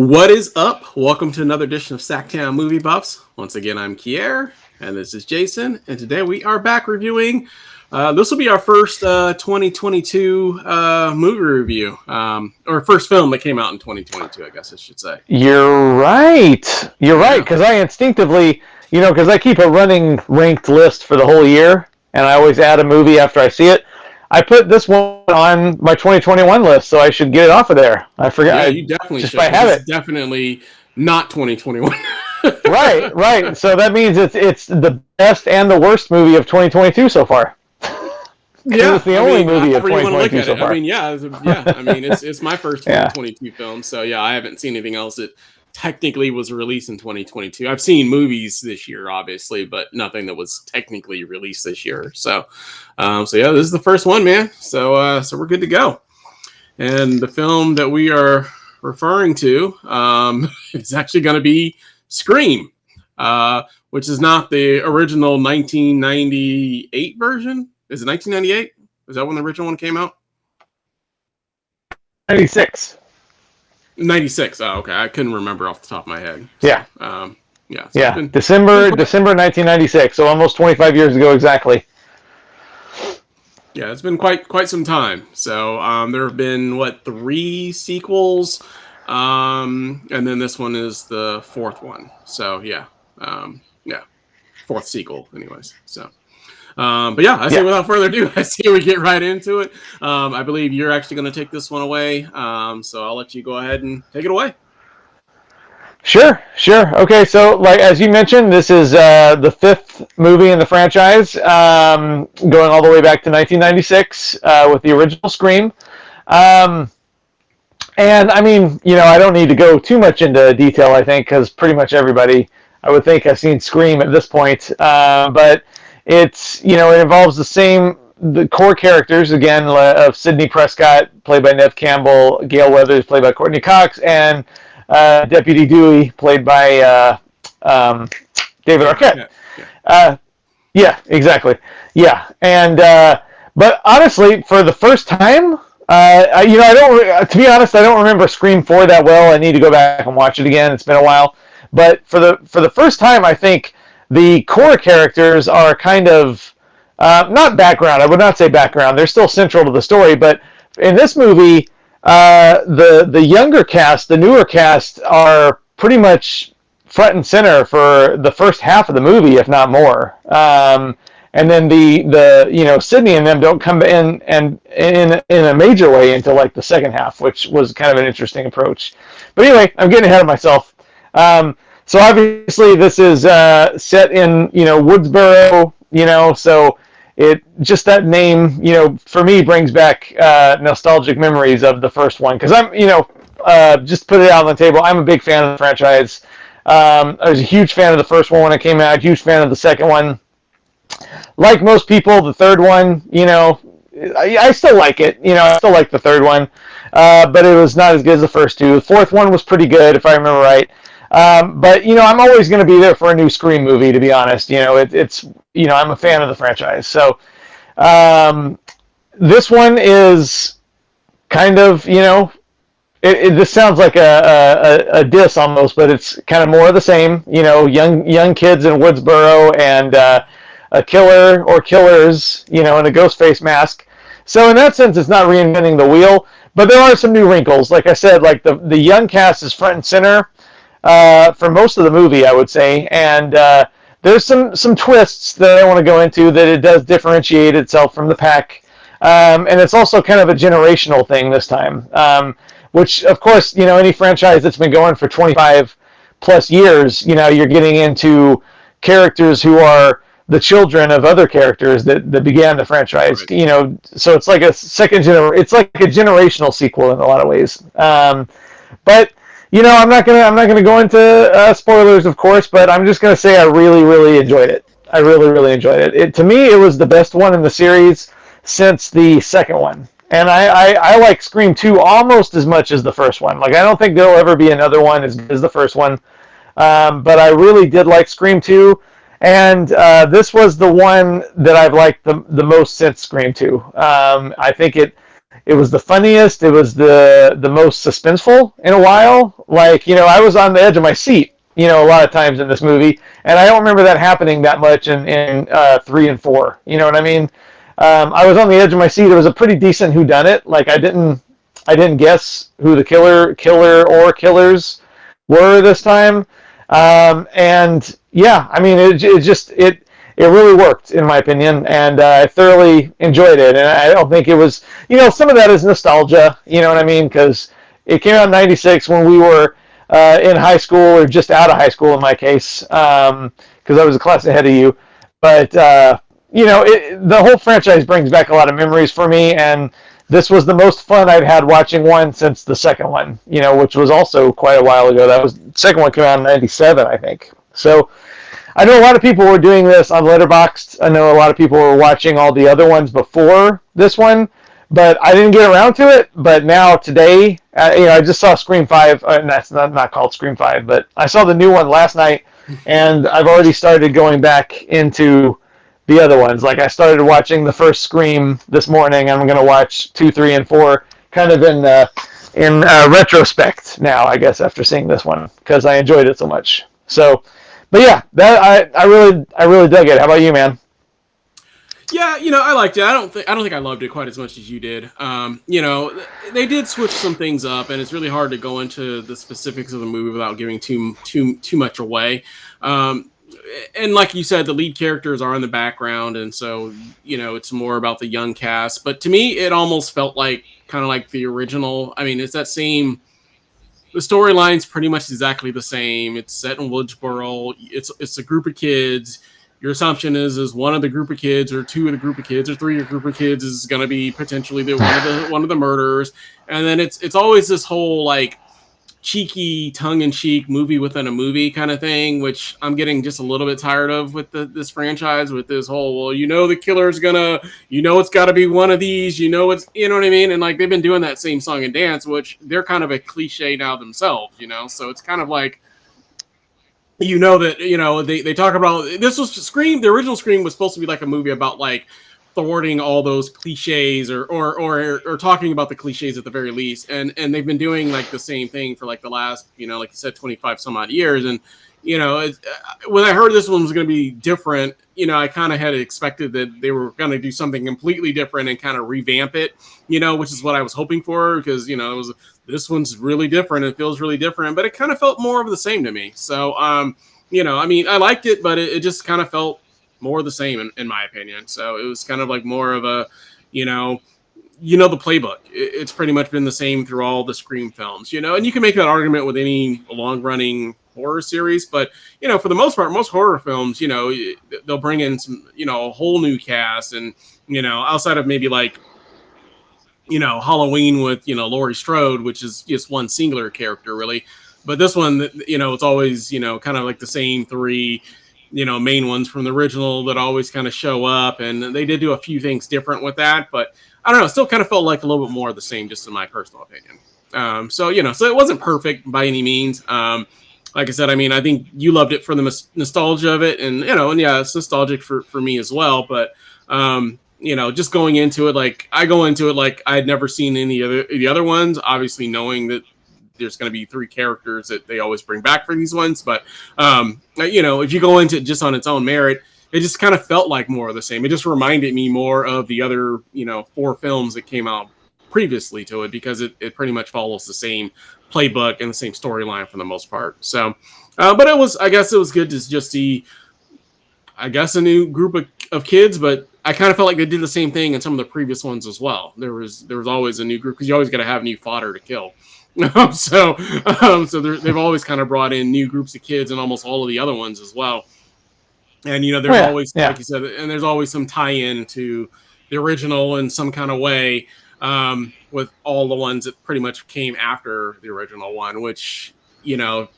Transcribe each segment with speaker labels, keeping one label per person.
Speaker 1: What is up? Welcome to another edition of SacTown Movie Buffs. Once again, I'm Kier, and this is Jason, and today we are back reviewing. This will be our first 2022 movie review, or first film that came out in 2022, I guess I should say.
Speaker 2: You're right. You're right, because I instinctively, because I keep a running ranked list for the whole year, and I always add a movie after I see it. I put this one on my 2021 list, so I should get it off of there. I forgot.
Speaker 1: Yeah, you definitely
Speaker 2: just
Speaker 1: should.
Speaker 2: by habit.
Speaker 1: It's definitely not 2021.
Speaker 2: Right. So that means it's the best and the worst movie of 2022 so far.
Speaker 1: Yeah,
Speaker 2: it's the only movie of 2022 so far.
Speaker 1: I mean, it's my first 2022 film, so yeah, I haven't seen anything else that technically was released in 2022. I've seen movies this year, obviously, but nothing that was technically released this year. So yeah, this is the first one, man. So we're good to go. And the film that we are referring to is actually going to be Scream, which is not the original 1998 version. Is it 1998? Is that when the original one came out?
Speaker 2: 96.
Speaker 1: 96. Oh, okay. I couldn't remember off the top of my head.
Speaker 2: Yeah.
Speaker 1: So
Speaker 2: December 1996. So almost 25 years ago exactly.
Speaker 1: Yeah, it's been quite some time. So there have been 3 sequels, and then this one is the 4th one. So yeah, fourth sequel, anyways. So. But yeah, I say without further ado, I see we get right into it. I believe you're actually going to take this one away. So I'll let you go ahead and take it away.
Speaker 2: Sure. Okay, so as you mentioned, this is the 5th movie in the franchise, going all the way back to 1996 with the original Scream. And I mean, I don't need to go too much into detail, I think, because pretty much everybody, I would think, has seen Scream at this point. But it's, it involves the core characters, again, of Sidney Prescott, played by Neve Campbell, Gail Weathers, played by Courtney Cox, and Deputy Dewey, played by David Arquette. Yeah, exactly. Yeah, and but honestly, for the first time, I don't. To be honest, I don't remember Scream 4 that well. I need to go back and watch it again. It's been a while, but for the first time, I think the core characters are kind of not background. I would not say background. They're still central to the story, but in this movie, the younger cast, the newer cast, are pretty much front and center for the first half of the movie, if not more. And then the Sidney and them don't come in a major way until the second half, which was kind of an interesting approach. But anyway, I'm getting ahead of myself. So obviously this is set in Woodsboro, so it just that name for me brings back nostalgic memories of the first one, because I'm just put it out on the table, I'm a big fan of the franchise. I was a huge fan of the first one when it came out, huge fan of the second one. Like most people, the third one, I still like it. I still like the third one, but it was not as good as the first two. The fourth one was pretty good, if I remember right. But I'm always going to be there for a new Scream movie, to be honest. It's I'm a fan of the franchise. So this one is kind of this sounds like a diss almost, but it's kind of more of the same. Young kids in Woodsboro and a killer or killers, in a ghost face mask. So in that sense, it's not reinventing the wheel, but there are some new wrinkles. Like I said, the young cast is front and center for most of the movie, I would say, and there's some twists that I want to go into that it does differentiate itself from the pack, and it's also kind of a generational thing this time, which of course any franchise that's been going for 25 plus years, you're getting into characters who are the children of other characters that began the franchise, right. So it's like a it's like a generational sequel in a lot of ways, but. I'm not gonna go into spoilers, of course, but I'm just gonna say I really, really enjoyed it. I really, really enjoyed it. To me, it was the best one in the series since the second one, and I like Scream 2 almost as much as the first one. I don't think there'll ever be another one as good as the first one, but I really did like Scream 2, and this was the one that I've liked the most since Scream 2. I think it It was the funniest. It was the most suspenseful in a while. Like, I was on the edge of my seat, a lot of times in this movie, and I don't remember that happening that much in 3 and 4. You know what I mean? I was on the edge of my seat. It was a pretty decent whodunit. Like, I didn't guess who the killer or killers were this time. And yeah, I mean, it really worked in my opinion, and I thoroughly enjoyed it. And I don't think it was, some of that is nostalgia. You know what I mean? Because it came out in '96 when we were in high school, or just out of high school in my case, because I was a class ahead of you. But the whole franchise brings back a lot of memories for me, and this was the most fun I've had watching one since the second one, which was also quite a while ago. The second one came out in '97, I think. So I know a lot of people were doing this on Letterboxd. I know a lot of people were watching all the other ones before this one, but I didn't get around to it. But now today, I just saw Scream 5. That's not called Scream 5, but I saw the new one last night, and I've already started going back into the other ones. Like, I started watching the first Scream this morning. I'm going to watch 2, 3, and 4 kind of in retrospect now, I guess, after seeing this one, because I enjoyed it so much. So, but yeah, that I really dug it. How about you, man?
Speaker 1: Yeah, I liked it. I don't think I loved it quite as much as you did. They did switch some things up, and it's really hard to go into the specifics of the movie without giving too much away. And like you said, the lead characters are in the background, and so it's more about the young cast. But to me, it almost felt like kind of like the original. I mean, it's that same. The storyline's pretty much exactly the same. It's set in Woodsboro. It's a group of kids. Your assumption is one of the group of kids, or two of the group of kids, or three of the group of kids is going to be potentially one of the murderers, and then it's always this whole like cheeky, tongue-in-cheek movie within a movie kind of thing, which I'm getting just a little bit tired of with this franchise, with this whole, well, the killer's gonna, it's got to be one of these, it's, you know what I mean? And like, they've been doing that same song and dance, which they're kind of a cliche now themselves, so it's kind of like, that, they talk about, this was Scream, the original Scream was supposed to be like a movie about like thwarting all those cliches or talking about the cliches at the very least, and they've been doing like the same thing for like the last like you said 25 some odd years. And when I heard this one was going to be different, I kind of had expected that they were going to do something completely different and kind of revamp it, which is what I was hoping for, because this one's really different, it feels really different, but it kind of felt more of the same to me. So I mean, I liked it, but it just kind of felt more of the same in my opinion. So it was kind of like more of a, the playbook. It's pretty much been the same through all the Scream films, and you can make that argument with any long running horror series, but for the most part, most horror films, they'll bring in some, a whole new cast, and outside of maybe like Halloween with Laurie Strode, which is just one singular character really, but this one, it's always kind of like the same three main ones from the original that always kind of show up, and they did do a few things different with that, but I don't know, it still kind of felt like a little bit more of the same, just in my personal opinion. So it wasn't perfect by any means. Like I said, I mean, I think you loved it for the nostalgia of it, and and yeah, it's nostalgic for me as well, but just going into it, like I go into it like I had never seen any of the other ones, obviously knowing that there's going to be three characters that they always bring back for these ones. But, if you go into it just on its own merit, it just kind of felt like more of the same. It just reminded me more of the other, 4 films that came out previously to it, because it pretty much follows the same playbook and the same storyline for the most part. So, but I guess it was good to just see, I guess, a new group of kids, but I kind of felt like they did the same thing in some of the previous ones as well. There was always a new group, because you always got to have new fodder to kill. So they've always kind of brought in new groups of kids in almost all of the other ones as well. And there's always, like you said, and there's always some tie-in to the original in some kind of way, with all the ones that pretty much came after the original one, which I don't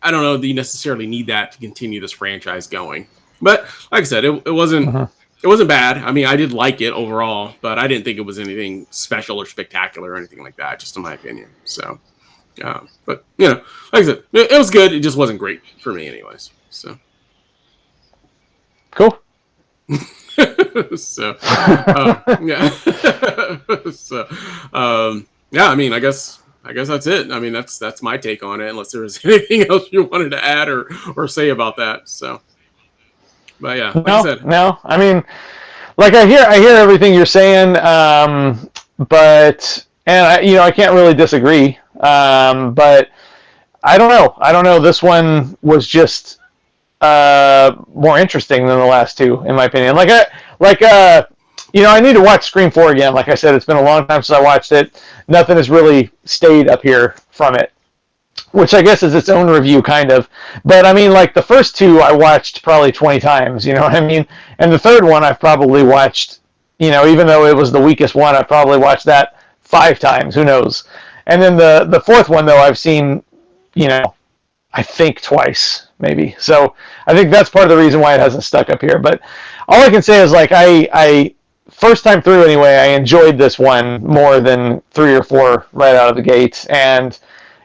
Speaker 1: know that you necessarily need that to continue this franchise going. But like I said, it wasn't. It wasn't bad. I mean, I did like it overall, but I didn't think it was anything special or spectacular or anything like that, just in my opinion. So, but like I said, it was good. It just wasn't great for me anyways. So.
Speaker 2: Cool.
Speaker 1: So, yeah. So, yeah. I mean, I guess that's it. I mean, that's my take on it. Unless there was anything else you wanted to add or say about that. So, but yeah, like I said,
Speaker 2: no. I mean, like I hear everything you're saying, but I can't really disagree. But I don't know. This one was just more interesting than the last two, in my opinion. I need to watch Scream 4 again. Like I said, it's been a long time since I watched it. Nothing has really stayed up here from it, which I guess is its own review, kind of. But I mean, like the first two I watched probably 20 times, you know what I mean? And the third one I've probably watched, even though it was the weakest one, I've probably watched that 5 times, who knows? And then the fourth one, though, I've seen, I think twice, maybe. So I think that's part of the reason why it hasn't stuck up here. But all I can say is, like, I first time through anyway, I enjoyed this one more than 3 or 4 right out of the gate. And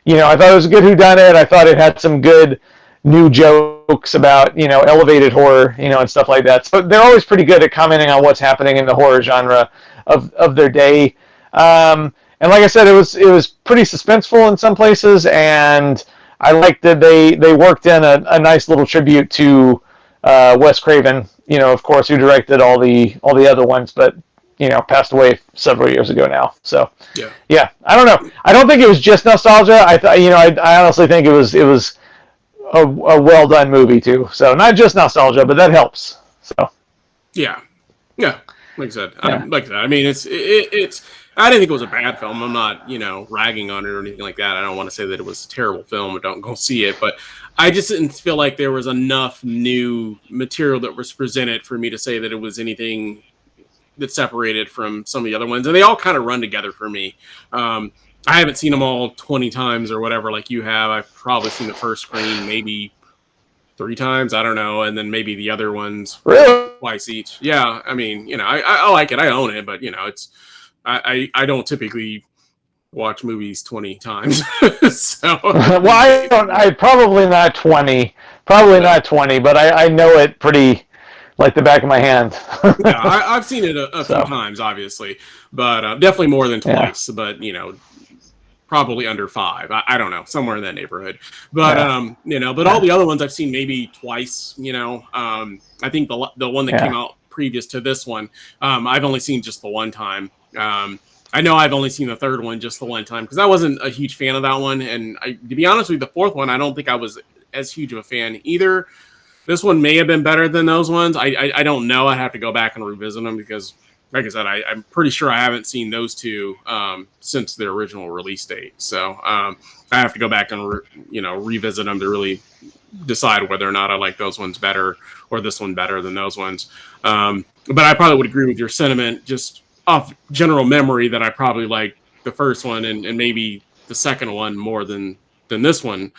Speaker 2: I thought it was a good whodunit. I thought it had some good new jokes about, elevated horror, and stuff like that. So they're always pretty good at commenting on what's happening in the horror genre of their day. And like I said, it was pretty suspenseful in some places, and I liked that they worked in a nice little tribute to Wes Craven, of course, who directed all the other ones, but passed away several years ago now. So yeah, I don't know. I don't think it was just nostalgia. I honestly think it was a well done movie too. So not just nostalgia, but that helps. So
Speaker 1: yeah. Like I said, I mean, it's. I didn't think it was a bad film. I'm not, ragging on it or anything like that. I don't want to say that it was a terrible film or don't go see it, but I just didn't feel like there was enough new material that was presented for me to say that it was anything that separated from some of the other ones. And they all kind of run together for me. I haven't seen them all 20 times or whatever like you have. I've probably seen the first Scream maybe 3 times. I don't know. And then maybe the other ones twice each. Yeah. I mean, I like it. I own it, but it's, I don't typically watch movies 20 times. So
Speaker 2: well, I probably not 20, not 20, but I know it pretty like the back of my hand.
Speaker 1: Yeah, I've seen it a few times, obviously, but definitely more than twice. But probably under 5. I don't know, somewhere in that neighborhood. But but all the other ones I've seen maybe twice. I think the one that came out previous to this one, I've only seen just the one time. I know I've only seen the third one just the one time because I wasn't a huge fan of that one. And to be honest with you, the fourth one, I don't think I was as huge of a fan either. This one may have been better than those ones. I don't know. I have to go back and revisit them because, like I said, I'm pretty sure I haven't seen those two since their original release date. So I have to go back and revisit them to really decide whether or not I like those ones better or this one better than those ones. But I probably would agree with your sentiment just off general memory that I probably like the first one and maybe the second one more than this one.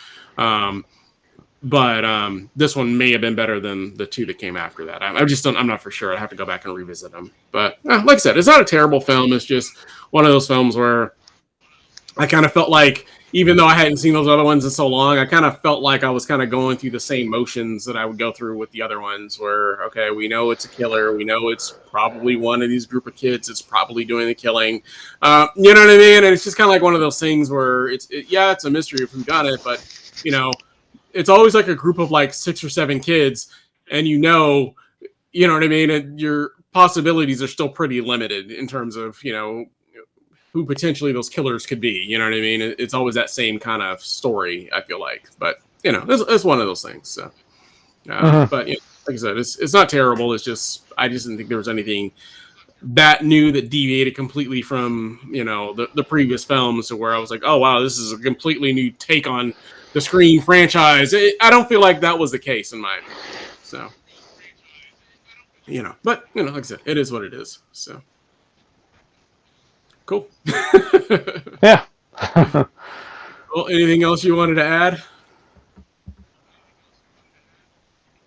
Speaker 1: But this one may have been better than the 2 that came after that. I'm not for sure. I have to go back and revisit them. But like I said, it's not a terrible film. It's just one of those films where I kind of felt like, even though I hadn't seen those other ones in so long, I kind of felt like I was kind of going through the same motions that I would go through with the other ones where, okay, we know it's a killer. We know it's probably one of these group of kids that's probably doing the killing. You know what I mean? And it's just kind of like one of those things where it's a mystery of who done it, but, it's always like a group of like 6 or 7 kids and you know what I mean? And your possibilities are still pretty limited in terms of, who potentially those killers could be. You know what I mean? It's always that same kind of story, I feel like. But, it's one of those things. So, but, like I said, it's not terrible. It's just, I just didn't think there was anything that new that deviated completely from, the previous films to where I was like, oh, wow, this is a completely new take on the Scream franchise. I don't feel like that was the case in my opinion. So, but, like I said, it is what it is. So. Cool.
Speaker 2: Yeah.
Speaker 1: Well, anything else you wanted to add?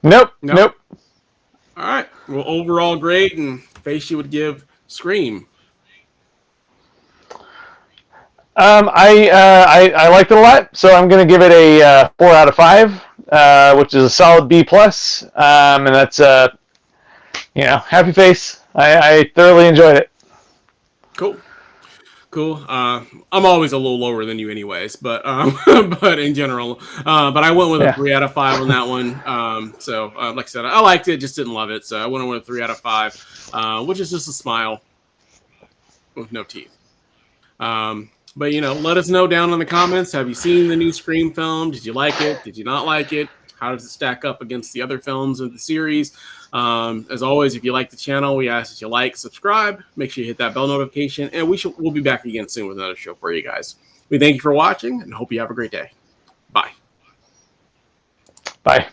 Speaker 2: Nope.
Speaker 1: All right. Well, overall great, and face you would give Scream.
Speaker 2: I liked it a lot, so I'm going to give it a 4 out of 5, which is a solid B+. And that's happy face. I thoroughly enjoyed it.
Speaker 1: Cool. I'm always a little lower than you, anyways, but but in general, but I went with a 3 out of 5 on that one. So like I said, I liked it, just didn't love it. So I went with a 3 out of 5, which is just a smile with no teeth. But let us know down in the comments. Have you seen the new Scream film? Did you like it? Did you not like it? How does it stack up against the other films of the series? As always, if you like the channel, we ask that you like, subscribe, make sure you hit that bell notification, and we'll be back again soon with another show for you guys. We thank you for watching and hope you have a great day. Bye.
Speaker 2: Bye.